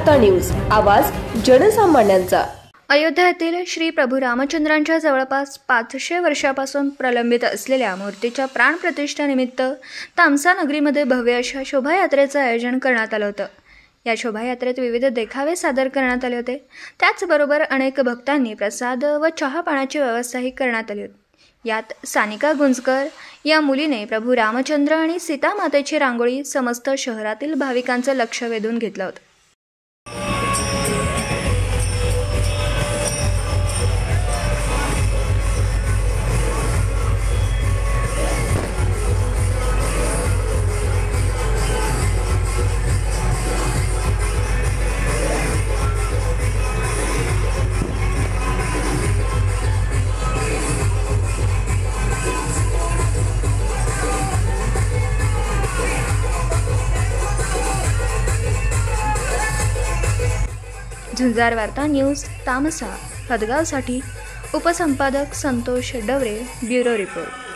वार्ता न्यूज, आवाज जनसामान्यांचा। अयोध्या येथील श्री प्रभू रामचंद्रांच्या जवळपास 500 वर्षापासून प्रलंबित असलेल्या मूर्तीच्या प्राणप्रतिष्ठेनिमित्त तामसा नगरीमध्ये भव्य अशा शोभायात्रेचं आयोजन करण्यात आलं होतं। या शोभायात्रेत विविध देखावे सादर करण्यात आले होते। त्याचबरोबर अनेक भक्तांनी प्रसाद व चहा पाण्याची व्यवस्थाही करण्यात आली होती। यात सानिका गुंजकर या मुलीने प्रभू रामचंद्र आणि सीता मातेची रांगोळी समस्त शहरातील भाविकांचं लक्ष वेधून घेतलं होतं। झुंजार वार्ता न्यूज तामसा हदगावसाठी उपसंपादक संतोष डवरे, ब्युरो रिपोर्ट।